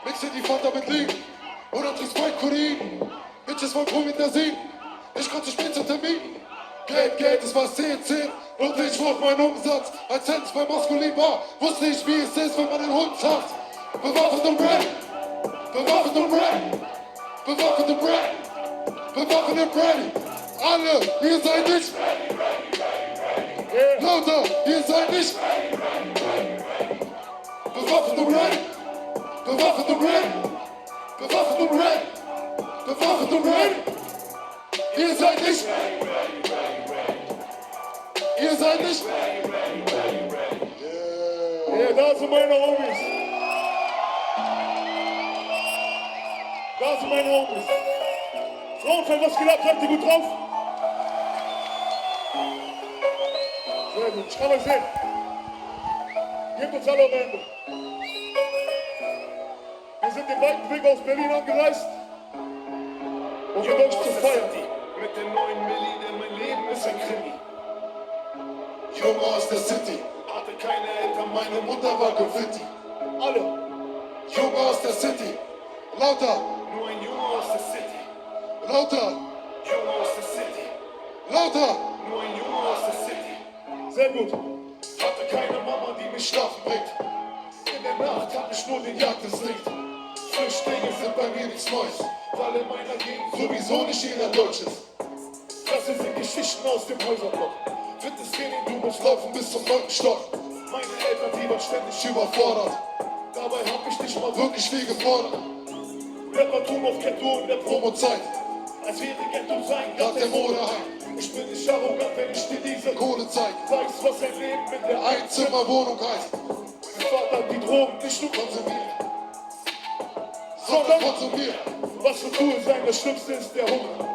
Mixe die Fanta mit Lean oder trinkst White Korin. Bitches wollen Pro mit der Sien. Ich komm zu spät zum Termin. Geld, es war 10 und ich wollte meinen Umsatz. Als hätte es bei Maskulin war, wusste ich, wie es ist, wenn man den Hund hat. Bewaffnet und Rap, bewaffnet und Rap, bewaffnet und Rap, bewaffnet und ready. Alle, ihr seid nicht lauter, ihr seid nicht bewaffnet und ready, bewaffnet und ready, bewaffnet und ready, bewaffnet und ready. Ihr seid nicht Ihr seid nicht Ja, da sind meine Homies. Da sind meine Homies. Frauenfeld, was geht ab? Seid ihr gut drauf? Sehr gut, ich kann euch sehen. Gebt uns alle eure Hände. Wir sind den weiten Weg aus Berlin angereist, um mit euch zu feiern. Mit den 9 Milli, denn mein Leben ist ein Krimi. Junge aus der City, Hatte keine Eltern, meine meine Mutter war Graffiti. Alle. Junge aus der City, lauter, Nur ein Junge aus der City. lauter, Junge aus der City. lauter. Nur ein Junge aus der City. Sehr gut. Hatte keine Mama, die mich schlafen bringt. In der Nacht hab ich nur den Jagdinstinkt. Flüchtlinge sind bei mir nichts Neues, weil in meiner Gegend sowieso nicht jeder Deutsch ist. Das sind Geschichten aus dem Häuserblock. Fitnesstraining, du musst laufen bis zum 9. Stock. Meine Eltern, die waren ständig Überfordert, dabei hab ich nicht mal wirklich viel gefordert. Rapper tun auf Ghetto in der Promozeit, als wäre Ghetto sein, nach der Modeheim, Ich bin nicht arrogant, wenn ich dir diese Kohle zeigt. weiß, was ein Leben mit der Einzimmerwohnung heißt, Mein Vater hat die Drogen nicht nur konsumieren, sondern konsumieren. Was für Tour sein, das Schlimmste ist der Hunger.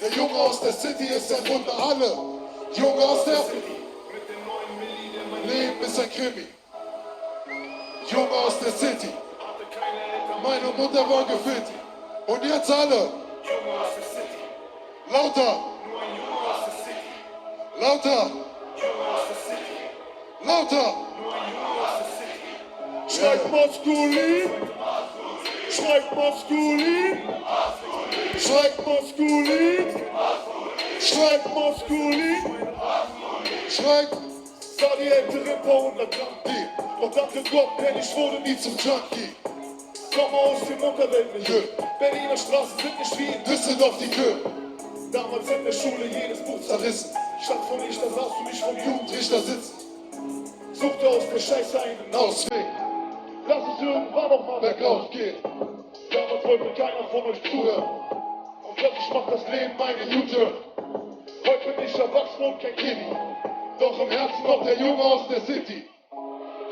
Der Junge aus der City ist ein Wunder, alle. Junge aus der Mit den 9 Milli, der mein Leben ist ein Krimi. Junge aus der City, hatte keine Eltern. meine Mutter war Graffiti. Und jetzt alle, Junge aus der City. lauter, Nur ein Junge aus der City. lauter, Junge aus der City. lauter. Nur ein Junge aus der City. Schreibt maskulin. Schreibt maskulin. Schreibt maskulin. Schreibt maskulin. Schreit Sah die ältere paar 100 Gramm. die, Doch danke Gott, denn ich wurde nie nie zum Junkie. Komme aus dem Unterweltmilieu. Berliner Straßen sind nicht wie in Düsseldorf die Kö, Damals in der Schule jedes Buch zerrissen, Statt von ich, da sahst du mich vom Jugend. Jugendrichter sitzen, Suchte aus der Scheiße einen Ausweg, Lass es irgendwann noch mal bergauf geht, Damals wollte keiner von euch zuhören. Und plötzlich macht das Leben meine U-Turn. Heute bin ich erwachsen und kein Kind. doch im Herzen noch der Junge aus der City.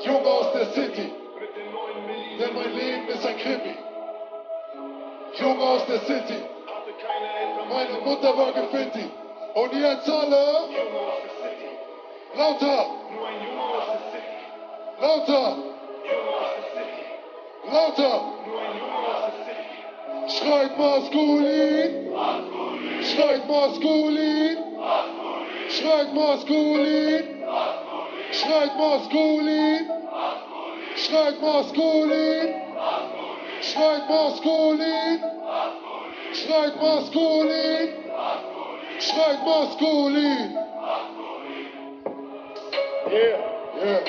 Junge aus der City, Mit den 9 Milli, denn mein Leben ist ein Krimi. Junge aus der City, hatte keine Eltern. meine Mutter war Graffiti. Und jetzt alle, Junge aus der City. lauter, Nur ein Junge aus der City. lauter, Junge aus der City. lauter. Nur ein Junge aus der City. Schreit maskulin, schreit maskulin, schreit maskulin, schreit maskulin, schreit maskulin, schreit maskulin, schreit maskulin, schreit maskulin. Yeah. Yeah.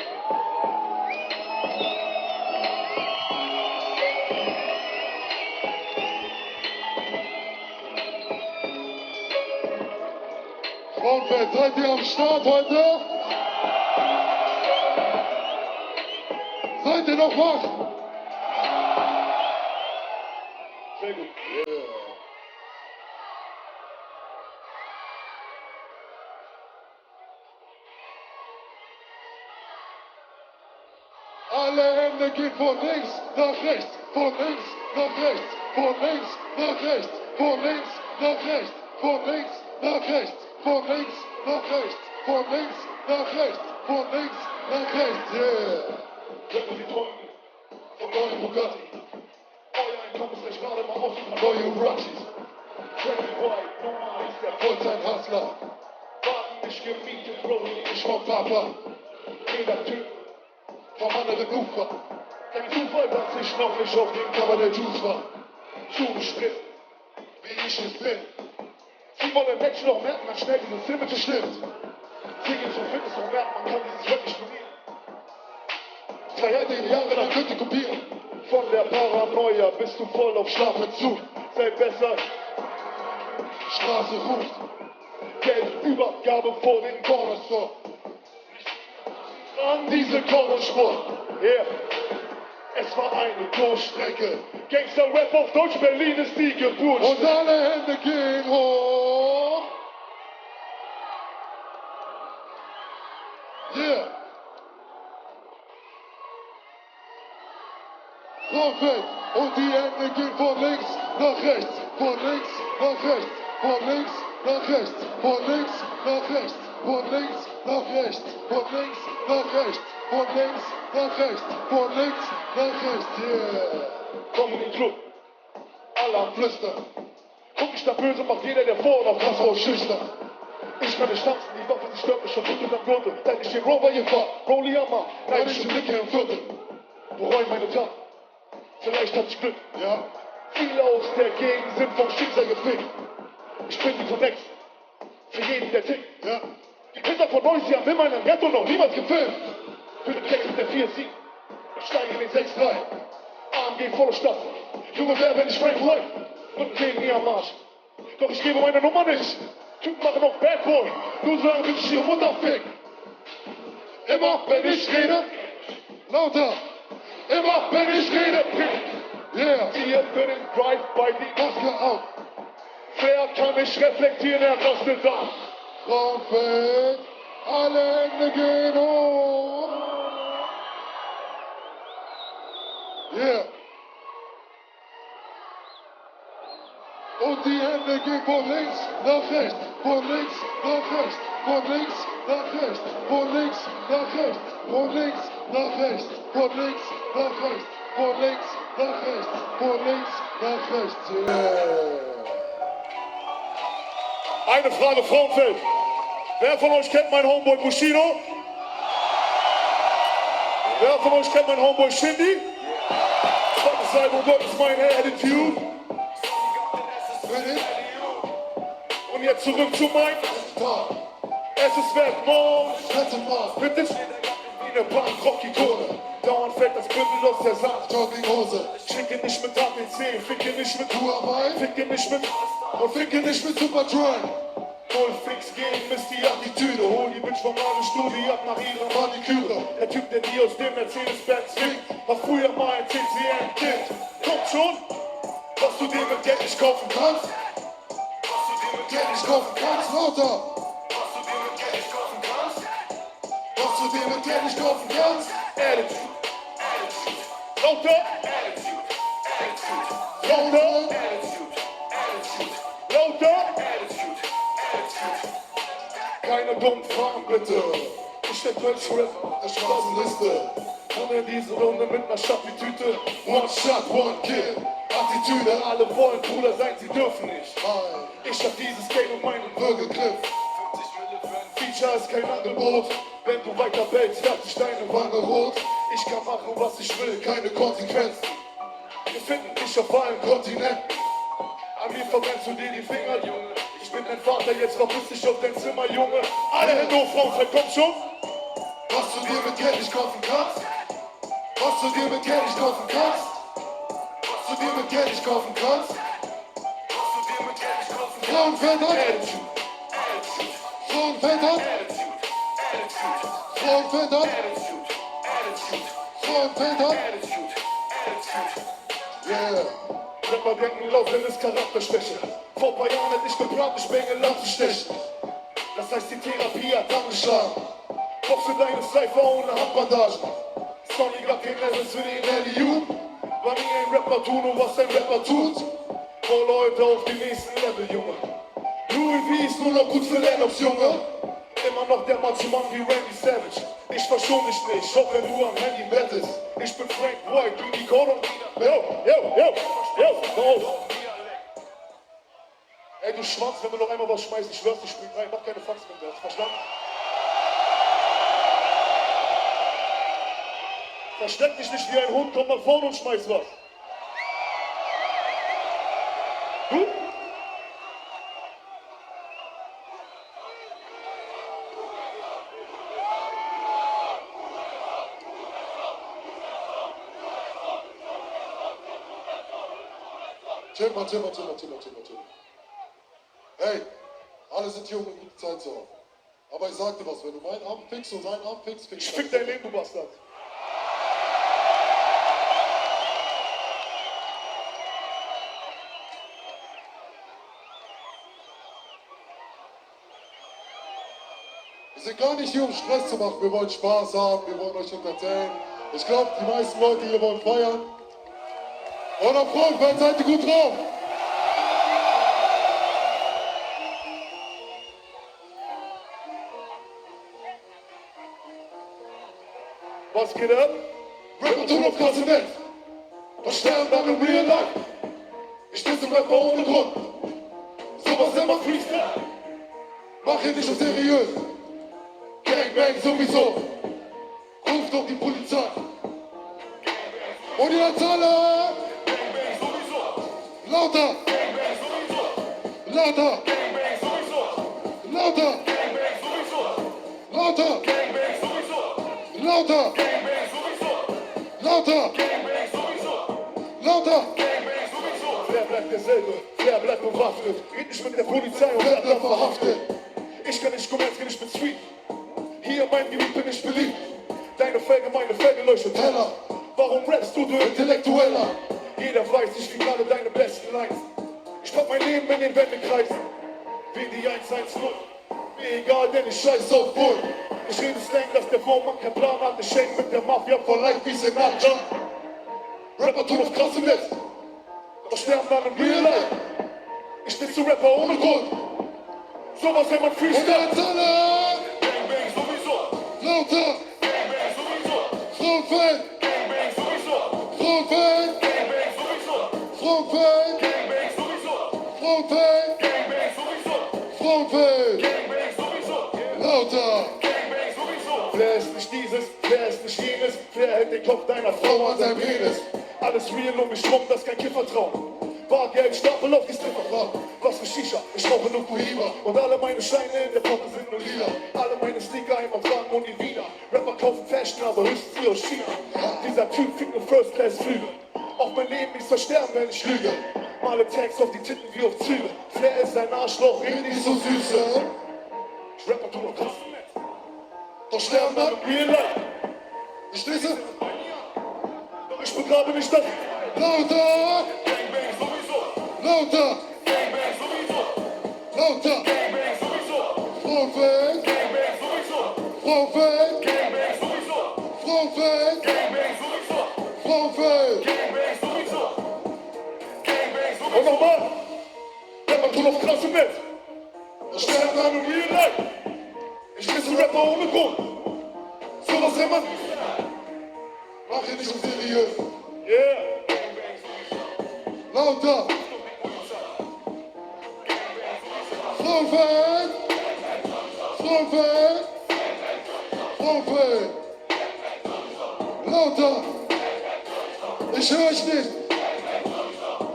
Frauenfeld, seid ihr am Start heute? Seid ihr noch wach? Sehr gut. Alle Hände gehen von links nach rechts, von links nach rechts, von links nach rechts, von links nach rechts, von links nach rechts, von links nach rechts, von links nach rechts, von links nach rechts, yeah. Wenn sie träumen Von neuen Bugatti, euer Einkommen ist nicht gerade mal aus. neue Rushis, Crazy Boy, normal ist der Vollzeit-Hustler, Wagen nicht gemietet, Bro. ich vom Papa, Jeder Typ vom anderen Ufer, Kein Zufall, dass ich noch nicht auf dem Cover der Juice war. Zugestritten, wie ich es bin. Sie wollen Menschen noch merken, man schnell dieses Image stimmt. Sie gehen zum Fitness und merken, man kann dieses wirklich trainieren. Verhält Jahre, dann könnt ihr kopieren. Von der Paranoia bist du voll auf Schlafentzug. Sei besser, Straße ruft. Geldübergabe vor den Corner Store. An diese Cornersport. Yeah. Es war eine Durchstrecke. Gangster-Rap auf Deutsch, Berlin ist die Geburt. Und alle Hände gehen hoch. Yeah. Vorfeld. Und die Hände gehen von links nach rechts. Von links nach rechts. Von links nach rechts. Von links nach rechts. Von links nach rechts. Von links nach rechts. Von links nach rechts. Von links nach rechts. Yeah. Komm in den Club. Alle am Flüstern. Guck ich da böse, macht jeder, der vor noch krass raus schüchtern. Ich kann nicht tanzen, die Waffe, sie stört mich schon gut am Gürtel. Denn ich den Rover hier fahr, Rolli Hammer, neidische Blicke im Viertel. Bereuen meine Tat, vielleicht hatte ich Glück. Ja. Viele aus der Gegend sind vom Schicksal gefickt. Ich bin die Connect, für jeden, der tickt. Ja. Die Kinder von euch, sie haben immer in einem Ghetto noch niemals gefilmt. Für den Text mit der 4-7, ich steige in den 6-3. AMG volle Stadt, Junge, wer, wenn ich Frank White? Und 10 nie am Arsch. Doch ich gebe meine Nummer nicht. Typen machen auf Bad Boy, nur sagen, wenn ich ihre Mutter fick. Immer, wenn ich rede, lauter. Immer, wenn ich rede, yeah. Hier für den Drive-By die Maske auf. Flair kann mich reflektieren, er rastet ab. Raumfeld, alle Hände gehen hoch. Yeah. Und die Hände gehen von links nach rechts, von links nach rechts, von links nach rechts, von links nach rechts, von links nach rechts, von links nach rechts, von links nach rechts, von links nach rechts. Yeah. Eine Frage, Frauenfeld. Wer von euch kennt meinen Homeboy Bushido? Wer von euch kennt meinen Homeboy Shindy? Zweites Album, Gott ist meine Attitude. Und jetzt zurück zu meinem Tag. Es ist Wertmond. Mit dem wie eine Punk-Rock-Ikone. Dauernd fällt das Bündel aus der Saat. Jogginghose. Schicke nicht mit APC, ficke nicht mit Huawei, ficke nicht mit und ficke nicht mit Superdry. Null fix gegen ist die Attitüde. Hol die Bitch vom Studie ab nach ihrer Maniküre. Der Typ, der die aus dem Mercedes-Benz winkt, war früher mal ein TCN-Kind. Kommt schon, was du dir mit Geld nicht kaufen kannst. Was du dir mit Geld nicht kaufen kannst, lauter. Was du dir mit Geld nicht kaufen kannst. Was du dir mit Geld nicht kaufen kannst. Attitude. Lauter. Lauter. Lauter. Keine dummen Fragen, bitte. Ich der Deutsch-Rap auf der Straßenliste. Und in diese Runde mit ner Schattitüte. One shot, one kill. Attitüde, alle wollen Bruder sein, sie dürfen nicht. Ich hab dieses Game und meinen Würgegriff. Feature ist kein Angebot. Wenn du weiter bellst, färbt sich deine Wange rot. Ich kann machen, was ich will, keine Konsequenzen. Wir finden dich auf allen Kontinenten. An mir verbrennst du dir die Finger, Junge. Ich bin dein Vater, jetzt verpiss dich auf dein Zimmer, Junge. Alle Hände hoch, Frauen, komm schon. Was du dir mit Geld nicht kaufen kannst. Was du dir mit Geld nicht kaufen kannst. Was du dir mit Geld nicht kaufen kannst. Was du dir mit Geld nicht kaufen kannst. Frauenväter. Frauenväter. Frauenväter. Frauenväter. Yeah. Rapper denken laut, denn ist Charakterschwäche. Vor ein paar Jahren hätte ich geplant, mich Bengeland zu stechen. Das heißt, die Therapie hat angeschlagen. Doch für deine Cypher ohne Handbandagen. Sonny gab den Levels für den LU. War nie ein Rapper tun und was ein Rapper tut. Vor Leute auf dem nächsten Level, Junge. Louis V ist nur noch gut für Lennox, Junge. Immer noch der Macho-Mann wie Randy Savage. Ich verschon dich nicht, auch wenn du am Handy bettest. Ich bin Frank White, du die Code und Ey, du Schwanz, wenn du noch einmal was schmeißt, ich schwör's, ich spring rein, mach keine Fax mit mir, hast du verstanden? Versteck dich nicht wie ein Hund, komm mal vorne und schmeiß was. Du? Chill mal. Hey, alle sind hier, um eine gute Zeit zu haben. Aber ich sag dir was, wenn du meinen Arm fickst und seinen Arm fickst, Ich fick dein Leben, du Bastard. Wir sind gar nicht hier, um Stress zu machen. Wir wollen Spaß haben, wir wollen euch entertainen. Ich glaube, die meisten Leute hier wollen feiern. Und auf Kronfeld seid ihr gut drauf. Was geht ab? Rapper tun auf ganze Welt. Und sterben dann im Real Life. Ich bin zum Rapper ohne Grund. Sowas immer Freestyle. Mach hier nicht so seriös. Gangbang sowieso. Ruft doch die Polizei. Und jetzt alle. Lauter. Lauter. Lauter. Lauter. Lauter. Lauter. Lauter. Wer bleibt derselbe? Wer bleibt bewaffnet? Red nicht mit der Polizei und Wer wer bleibt bleibt verhaftet? verhaftet? Ich kann nicht kommerziell, ich bin sweet. Hier in meinem Gebiet bin ich beliebt. Deine Felge, meine Felge leuchtet heller. Warum rappst du Intellektueller. Jeder weiß, ich krieg gerade deine besten Lines. Ich pack mein Leben in den Wendekreis. Wie die 110. Mir egal, denn ich scheiß auf Bull. Ich rede Slang, dass der Vormann kein Plan hat. Ich häng mit der Mafia vor Life wie Sinatra. Rapper tun auf krasse Welt. Doch sterben dann im Real Life. Ich bin zu Rapper ohne Grund. Sowas nennt man Und Freestyle. jetzt alle. Gangbang sowieso. Lauter. Gangbang sowieso. Kronfeld. Gangbang sowieso. Kronfeld. Gangbang sowieso. Kronfeld. Gangbang sowieso. Kronfeld. Gangbang sowieso. Kronfeld. Gangbang sowieso. Lauter. Gangbang sowieso. Wer ist nicht dieses, wer ist nicht jenes? Wer hält den Kopf deiner Frau an seinem Penis? Alles real um mich rum, das ist kein Kiffertraum. Bargeld, Stapel auf die Stripper. Was für Shisha, ich rauche nur Cohiba. Und alle meine Scheine in der Potte sind nur lila. Alle meine Sneaker im Empfang und nie wieder. Rapper kaufen Fashion, aber höchstens hier aus China. Dieser Typ fickt nur First Class Flüge. Auch mein Leben ist versterben, wenn ich lüge. Male Tags auf die Titten wie auf Züge. Flair ist ein Arschloch, red nicht so süß. Ich rapper tu noch krass. Doch sterben dann. Real Life. Ich lese. Doch ich begrabe nicht das. Lauter. Gangbang sowieso. Lauter. Gangbang sowieso. Lauter. Gangbang sowieso. Kronfeld. Gangbang sowieso. Kronfeld. Gangbang sowieso. Kronfeld. Gangbang sowieso. Kronfeld. Gangbang sowieso. Gangbang sowieso. Und nochmal. Rapper tun auf krasse Welt. Und sterben dann. im Real Life. Ich bin zu Rapper ohne Grund. Sowas nennt man. Mach hier nicht so seriös. Yeah. Lauter. Kronfeld. Kronfeld. Kronfeld. Lauter. Ich höre euch nicht.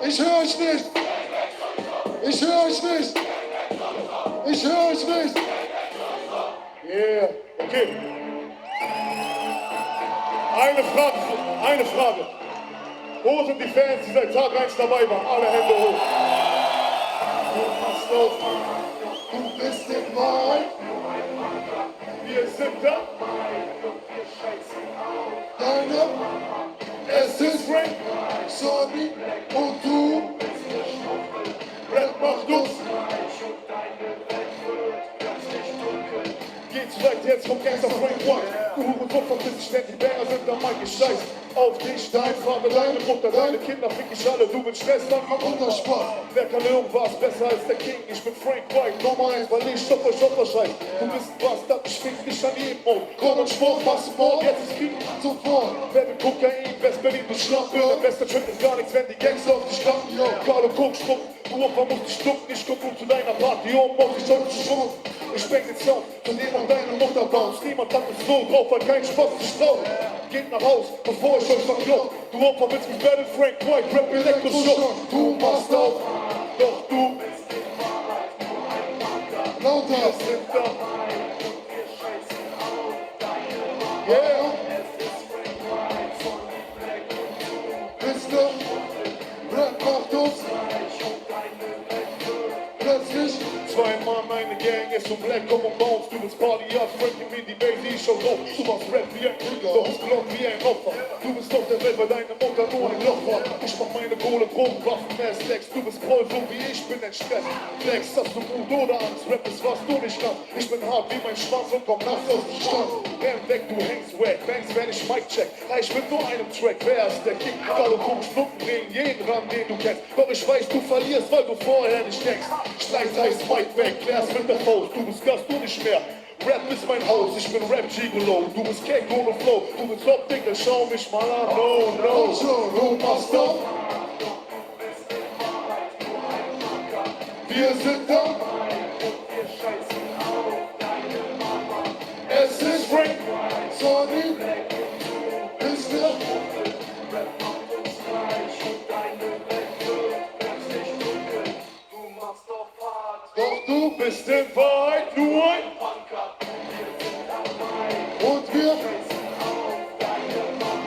Ich höre euch nicht. Ich höre euch nicht. Ich höre euch nicht. Yeah. Okay. Eine Frage. Wo sind die Fans, die seit Tag 1 dabei waren? Alle Hände hoch. Pass auf. Du bist im Wald. Wir sind da. Deine. Es ist Frank. Sorry. Und du. Rap macht uns. Geht's weit jetzt vom Gangster Frank One. Du Hurensohn verpiss dich, wenn die Banger sind, dann mein Gescheiß. Auf dich, dein Vater, deine Mutter, deine Kinder, fick ich alle, du willst Stress, dann komm unter Spaß. Wer kann irgendwas besser als der King? Ich bin Frank White, Nummer 1, weil ich Stopper scheiß. Du bist ein Bastard, ich fick dich an jedem Ort. Komm und Sport, machst du Sport, jetzt ist Krieg sofort. Wer will Kokain, West-Berlin, du Schlampe. Der beste Trip ist gar nichts, wenn die Gangster auf dich klappen. Carlo Koch, Schmuck, Du Opfer musst dich ducken, ich komm gut zu deiner Party, um auf dich heute zu schwimmen. Ich spreng den Sound, von dem auch deine Mutter bounce. Niemand hat es so drauf, hat keinen Spaß zu trauen. Geht nach Haus, bevor ich euch verklau. Du Opfer willst mich Battle Frank White, Rap Elektroschock. Du machst auf, doch du Lauter. sind da. Yeah. Bist du? Rap macht uns. Plötzlich. Zwei Mann, eine Gang, es und Black, komm und bounce. Du willst Party ab, Frankie mir die Baby, ich schau drauf. Du machst Rap wie ein Krieger, doch es blond wie ein Opfer. Du bist auf der Welt, weil deine Mutter nur ein Loch war. Ich mach meine Kohle, Drogen, Waffen, Flex. Du bist Paul, so wie ich bin, ein Stress. Flex, hast du Mut oder Angst? Rap ist, was du nicht kannst. Ich bin hart wie mein Schwanz und komm nachts aus dem Stand. Renn weg, du hängst wack, bangs, wenn ich Mic check. Ich bin nur einem Track, wer ist der King? Alle kommen Stunden bringen, jeden Ran, den du kennst. Doch ich weiß, du verlierst, weil du vorher nicht denkst. Schleiß heißt Mike weg, klär's mit der Faust. Du bist Gast, du nicht mehr. Rap ist mein Haus, ich bin Rap-Gigolo. Du bist Cake ohne Flow, du bist Top-Dickel, schau mich mal an. No, no, Du machst auf. Wir sind da. Es ist Frank. Sonny. Bist du? Doch du Bist in Wahrheit nur ein und wir.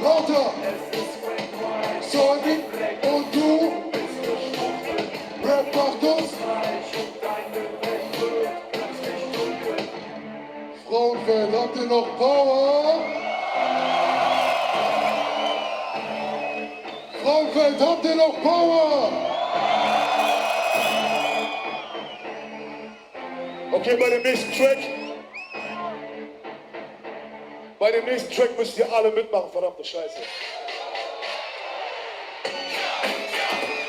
Lauter. Sonny und du. Rap macht uns. Frauenfeld, habt ihr noch Power? Frauenfeld, habt ihr noch Power? Okay, bei dem nächsten Track. Bei dem nächsten Track müsst ihr alle mitmachen, verdammte Scheiße.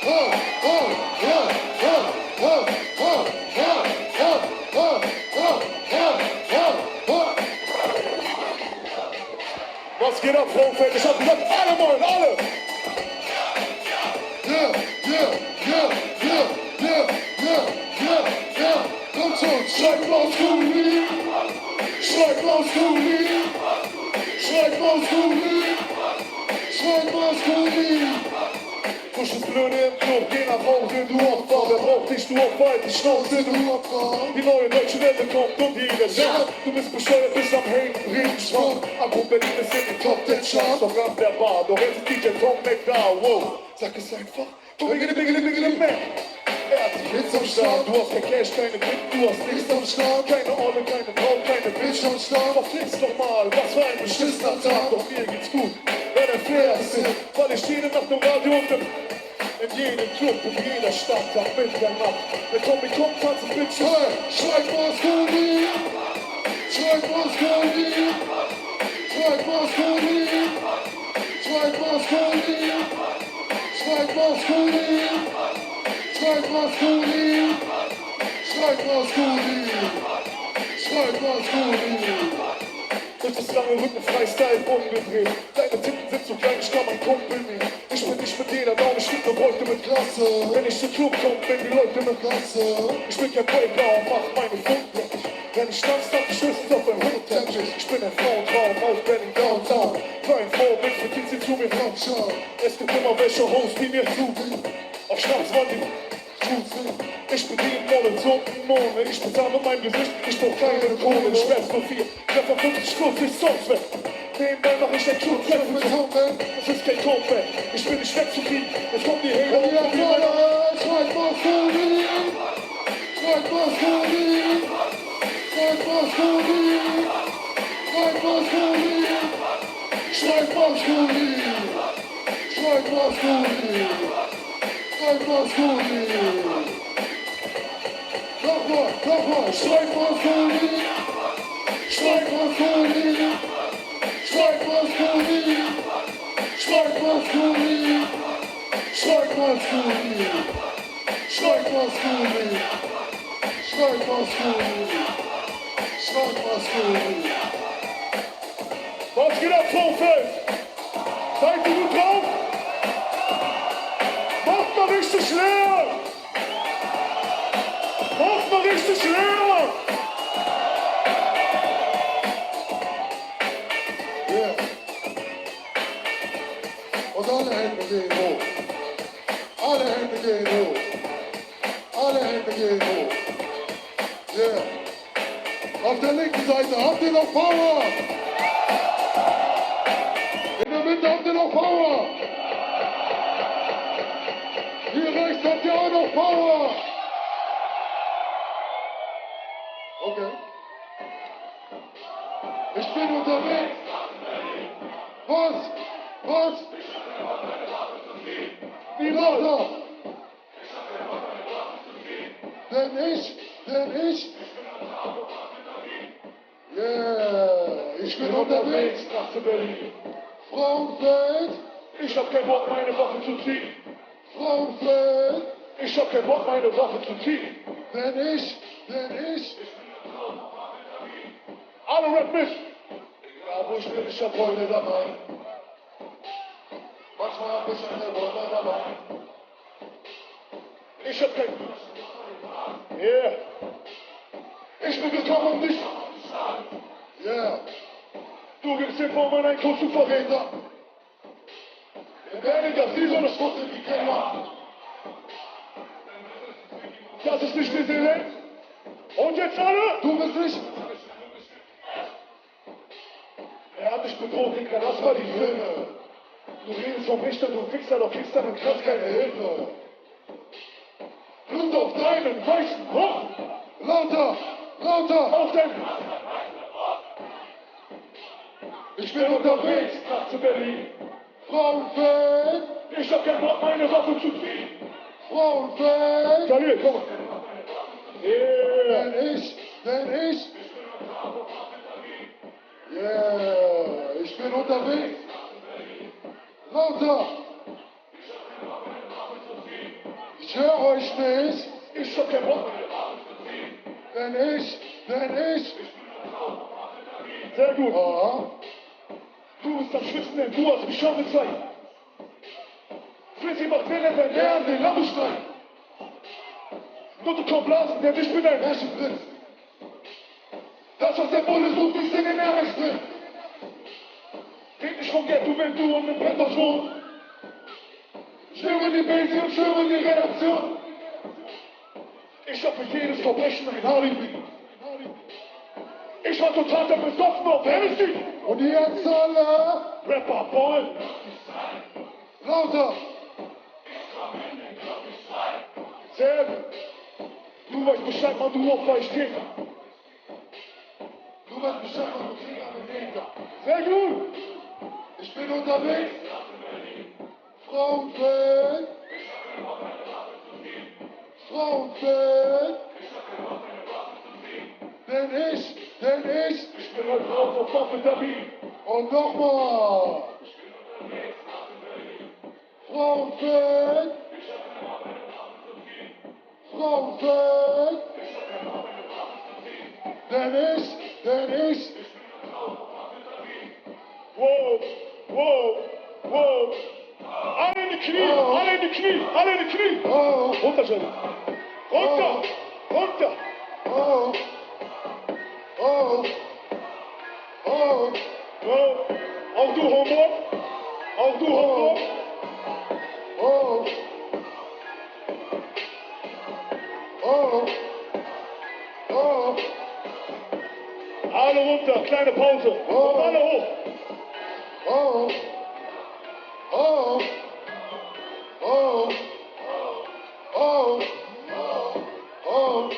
Ha, ha, ja, ha, ha, ha, ha, ha, ha, ha, ha, ha, ha. Was geht ab, Frauenfeld? Ich hab gesagt, alle wollen, alle! Ja, ja, ja, ja, ja, ja, ja, ja. Kommt schon, schreib aus Gulli. Schreib aus Gulli. Schreib aus Gulli. Schreib aus Gulli. Push das Blöde im Club, geh nach Hause, du Opfer. Wer braucht dich, du Opfer, halt die Schnauze, du Opfer. Die neue deutsche Welle kommt und jeder sagt, du bist bescheuert, bist am Hängen, Regenschwang. Apropos Berlin ist in den Top 10 Charts, doch an der Bar, doch jetzt ist DJ Tom McDowell. Wow, sag es einfach, Biggele, man. Er hat die Hits am Start, du hast kein Cash, keine Glück, du hast nichts am Start. Keine Olle, keine Braut, keine Bitch am Start. Doch fliegst doch mal, was für ein beschissener Tag, doch mir geht's gut. Wenn er fair ist, weil ich jede Nacht im Radio und in jedem Club, in jeder Stadt, am Mitternacht. Wenn Tommy kommt, tanzen Bitches. Hey, schreib aus Gulli. Schreib aus Gulli. Schreib aus Gulli. Schreib aus Gulli. Schreib aus Gulli. Schreib aus Gulli. Schreib aus Gulli. Schreib aus Gulli. Durch das lange Rücken Freestyle umgedreht. Deine Titten sind so klein, ich kann mein Kumpel nicht. Ich bin nicht mit jeder Laune, ich bin Leute mit Klasse. Wenn ich zum Club komm, bin die Leute mit Klasse. Ich bin kein Breaker und mach meine Funken. Wenn ich tanze, dann schüssen auf ein Hundteppich. Ich bin ein Frauentraum aus Berlin Downtown. Für ein Vorbild, verdient sie zu mir von Schau. Es gibt immer welche Hosts, die mir zubieten. Auf Schnaps wollen die gut sind. Ich bediene Models und Mohne. Ich bezahle mein Gesicht, ich brauch keine Kohle. Ich werd's nur viel, der von 50 Schluss, ich Songs weg. Nebenbei mach ich ein Club, Trap mit Homeback. Das ist kein Comeback, ich bin nicht wegzukriegen. Jetzt kommt die Hater und probieren meine... Schreib aus Gulli. Schreib aus Gulli. Schreib aus Gulli. Schreib aus Gulli. Schreib aus Gulli. Schreib aus Gulli. Schreib aus Gulli. Nochmal. Schreib aus Gulli. Schreib aus Gulli. Schreib aus Gulli. Schreib aus Gulli. Schreib aus Gulli. Schreib aus Gulli. Schreib aus Gulli. Schreib aus Gulli. Was geht ab, Vorfeld? Seid ihr gut drauf? Macht mal richtig leer! richtig leer. Yeah. Und alle Hände gehen hoch. Alle Hände gehen hoch. Alle Hände gehen hoch. Yeah. Auf der linken Seite habt ihr noch Power. In der Mitte habt ihr noch Power. Hier rechts habt ihr auch noch Power. Okay. Ich bin unterwegs. Was? Was? Wie lauter? Denn ich. Yeah, ich bin unterwegs. Nach zu Berlin. Frauenfeld, Ich hab keinen Bock, meine Waffe zu ziehen. Frauenfeld, Ich hab keinen Bock, meine Waffe zu ziehen. denn ich. Alle Rap mit. Ja, wo ich bin, ich hab Freunde dabei. Manchmal hab ich eine Wunder dabei. Ich hab kein... Yeah. Ich bin gekommen, um dich... Yeah, Du gibst den Vormann einen Kuss, du Verräter. Weniger, sie so eine Schmutte wie kein Mann. Das ist nicht die Seele. Und jetzt alle? du bist nicht. Er hat dich bedroht, Digga, das war die Filme. Du redest vom Richter, du Wichser, doch kriegst dann und kriegst keine Hilfe. Blut auf deinen weißen Rock, Lauter, lauter, auf dein... ich bin unterwegs. Nach zu Berlin. Frauenfeld, Ich hab keinen Bock, meine Waffe zu ziehen. Frauenfeld, Daniel, komm mal. Yeah. denn ich. Yeah, ich bin unterwegs. Lauter. Ich höre euch nicht, Ich hab keinen Bock. denn ich. Sehr gut. Ja, Du bist am Schwitzen, denn du hast mich schon gezeigt. Fritzi macht Welle, wenn er an den Lambo steigt. Nur du komm blasen, denn ich bin ein Märchenprinz. Das, was der Bulle sucht, ist in den Ärmel drin. Red nicht vom Ghetto, wenn du um den Bretter wohnst. Schwöre die Base und schwöre die Redaktion. Ich hab für jedes Verbrechen ein Alibi. Ich war total besoffen auf Hennessy. Und jetzt alle. Rapper Paul. Lauter. Sehr gut. Du weißt Bescheid, Mann, du Opfer, ich Täter. Du weißt Bescheid, du kriegst eine Meter. Sehr gut. Ich bin unterwegs. Frauenfeld. Denn ich. Ich bin heute raus auf Waffe David. Und nochmal. Frauenfeld. Denn ich. Wow. Alle in die Knie, Oh. alle in die Knie, alle in die Knie. Oh, Runter, Jenny. Runter. oh, oh, oh, Ja. Auch du, Homburg. oh, oh. Alle runter, kleine Pause. Und alle hoch. Oh, oh, oh, oh, oh,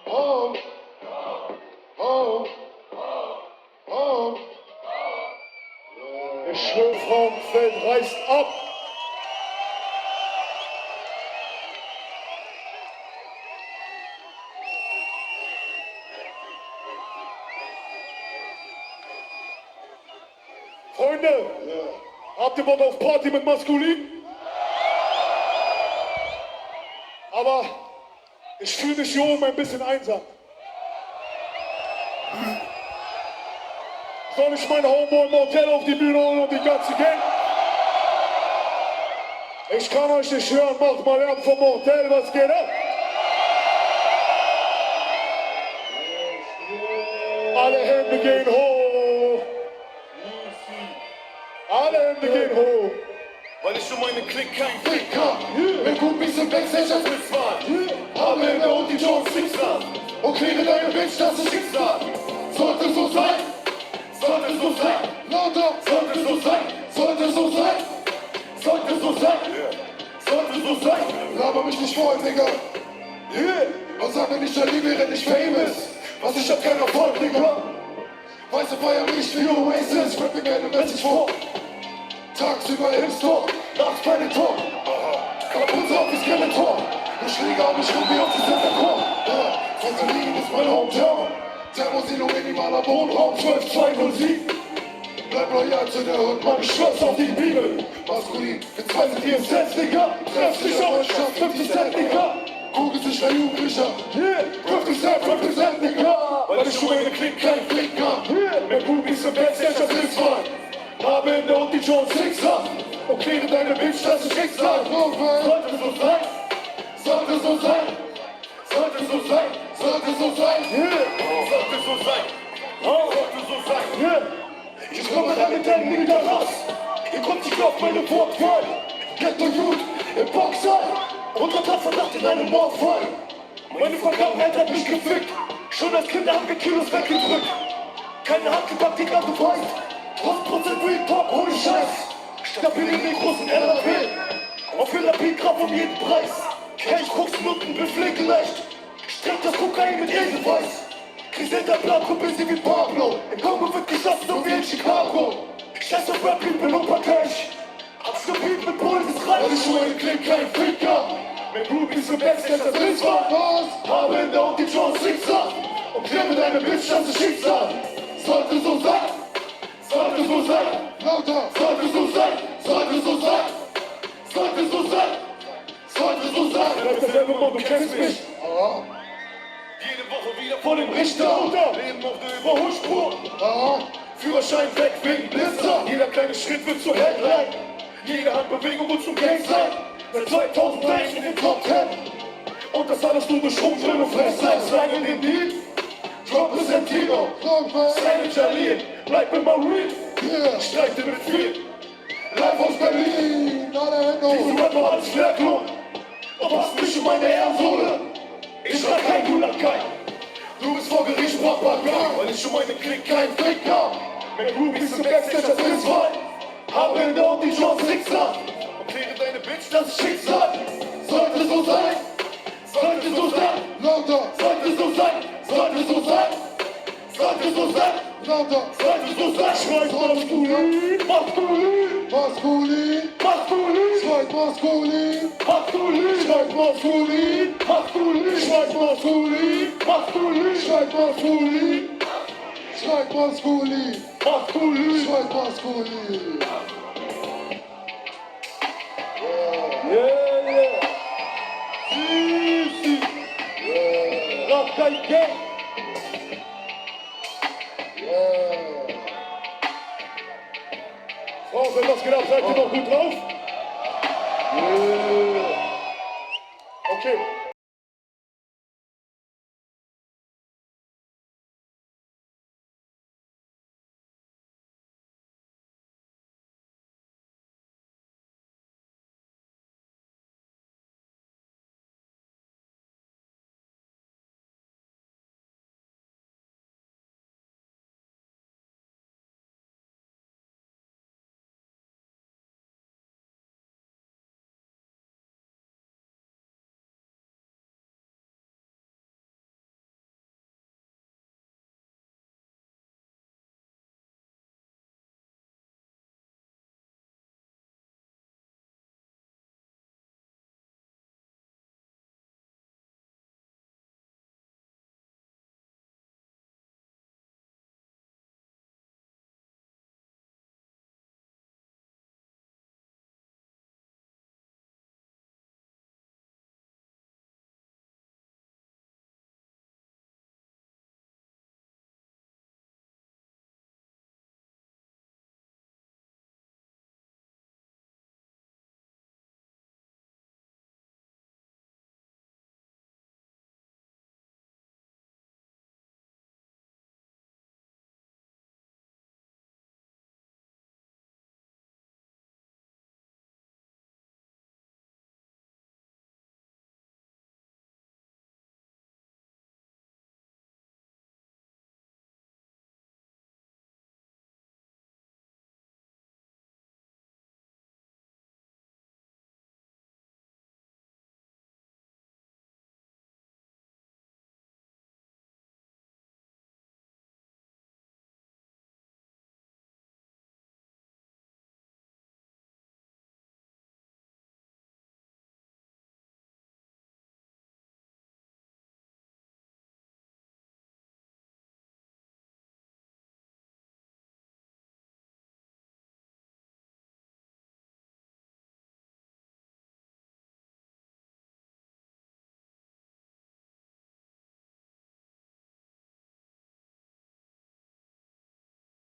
oh, oh, oh. Der Schwörfrauenfeld reißt ab. Freunde, habt ihr Bock auf Party mit Maskulin? Aber ich fühle mich hier oben ein bisschen einsam. Soll ich meine Homeboy Motel auf die Bühne holen und die ganze Gang? Ich kann euch nicht hören, macht mal Lärm vom Motel, was geht ab? Alle Hände gehen hoch. Weil ich um meine Klick kein Fick hab. Mit Groupies im Backstage als Blitzwahl. Habe in der und die Jones Schicksal. und kriege deine Bitch, das ist Schicksal. sollte so sein, Sollte so sein. lauter, Sollte so sein. sollte so sein, Sollte so sein. Sollte so sein. laber mich nicht voll, Digga. Und sag mir nicht, ich wäre nicht famous. Was ich hab keinen Erfolg, Digga. Weiße feiern mich wie Oasis, rap mir keine Message vor. Tagsüber im Store, nachts bei den Tor. Kaputt auf wie Skeletor. Ich liege auf mich rum wie auf die Center-Core. Vaseline ist mein Hometown. Thermosilo minimaler Wohnraum, 12207. Bleib loyal zu der Hut, Mann, ich schwör's auf die Bibel. Maskulin, wir zwei sind hier im Set, Digga. Treff dich auf, ich schaff 50 Cent, Digga. Google sich der Jugendlicher. 50 Cent, Digga. Weil ich um meine Klick kein Fick hab. Mit Groupies im Backstage als Blitzwahl. Habe in der und die Jones Schicksal. Und kläre deine Bitch, das ist Schicksal. Sollte so sein. Sollte so sein. Sollte so sein. Sollte so sein. Sollte so sein. Sollte so sein. Ich komme an den Dämmen wieder raus. Ihr kommt nicht auf meine Wortwahl. Ghetto Youth im Boxsaal. Und hat Verdacht in einem Mordfall. Meine Vergangenheit hat mich gefickt. Schon als Kind haben wir Kilos weggedrückt. Keine Hand gepackt, die gerade weißt. 100% Real Talk, ohne Scheiß. Stabil in den großen LAP. Auf LAP Graf um jeden Preis. Cash, Koksnutten, bin pflegeleicht. Streck das Kokain mit Edelweiß. Griselda Blanco, busy wie Pablo. Im Kongo wird geschossen, so wie in Chicago. Scheiß auf Rap, ich bin unparteiisch. Hab's gebiet mit Bullen, das reicht. Weil ich schon meine Klick kein Fick hab. Mit Groupies im Backstage als Blitzwahl. Was? Habe in der und die Jones Schicksal. Und klemme deine Bitch, das ist Schicksal. Sollte so sein. Sollte so sein. Lauter. Sollte so sein. Sollte so sein. Sollte so sein. Sollte so sein. Bleib derselbe Mann, du kennst mich. Ah, Jede Woche wieder vor dem Richter. Leben auf der Überholspur. ah, Führerschein weg wegen Blitzer. Jeder kleine Schritt wird zur Headline. Jede Handbewegung wird zum Gangstein. Seit 2001 in den Top 10. Und das alles nur durch Rumdrehen und Fresslein. Slang in den Beat. Drop Presentino. Dogma. Savage Alien. Bleib immer real. Yeah. Streite mit viel. Live aus Berlin. Alle Hände Diese hoch. Rapper als Werklohn. Du hast mich um meine Ehrensohle. Ich schlag kein, du lag kein. Du bist vor Gericht Papagei. Weil ich um meine Klick kein Fick hab. Mit Groupies im Backstage als Blitzwahl. Habe in der und die Chance Schicksal. Und kläre deine Bitch, das ist Schicksal. Sollte so sein. Sollte so sein. Lauter. Sollte so sein. Sollte so sein. Sollte so sein. Lauter. Sollte so sein. Schreit maskulin. Maskulin. Maskulin. Maskulin. Schreit maskulin. Maskulin. Schreit maskulin. Maskulin. Schreit maskulin. Maskulin. Schreit maskulin. Schreit maskulin. Maskulin. Schreit maskulin. Yeah, yeah. Easy. Rock kein Gang. Frauen, wenn das geht ab, seid ihr noch gut drauf? Okay.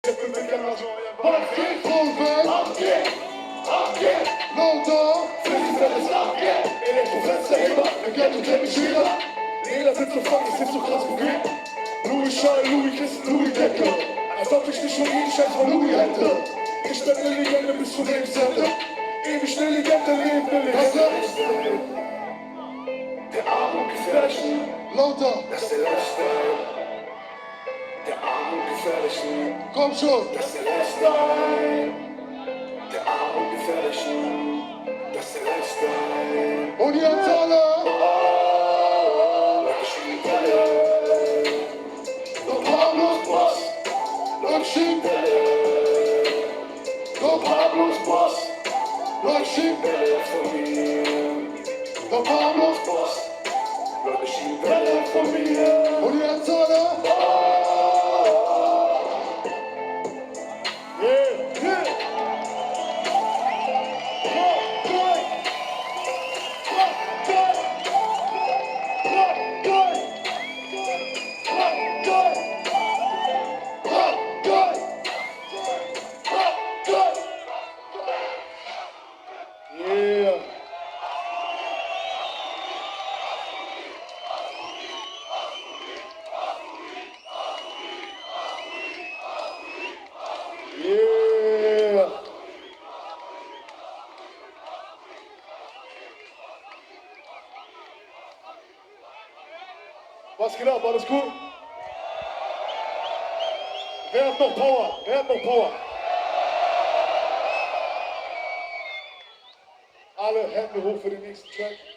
Vorwärts, lauter, Jeder sitzt so fuck, ich sitz so krass bequem. Louis Schall, Louis Kissen, Louis Decke. Als ob ich nicht schon jeden Scheiß von Louis hätte. Ich bin eine Legende bis zum Lebensende. Ewig eine Legende, lebende Legende. Der Arm und Gefährlichen, lauter, das ist der Lifestyle. Der Arm und Gefährlichen, komm schon. das ist der Lifestyle. Der Arm und Gefährlichen, das ist der Lifestyle. Und jetzt alle. Doch Pablos Boss, Läuft schief, doch Pablos Boss, läuft schief, von mir. der Pablo. Boss, Leute schieben Bälle von mir. Und jetzt alle. Was geht ab? Alles gut? Wer hat noch Power? Wer hat noch Power? Alle Hände hoch für den nächsten Track.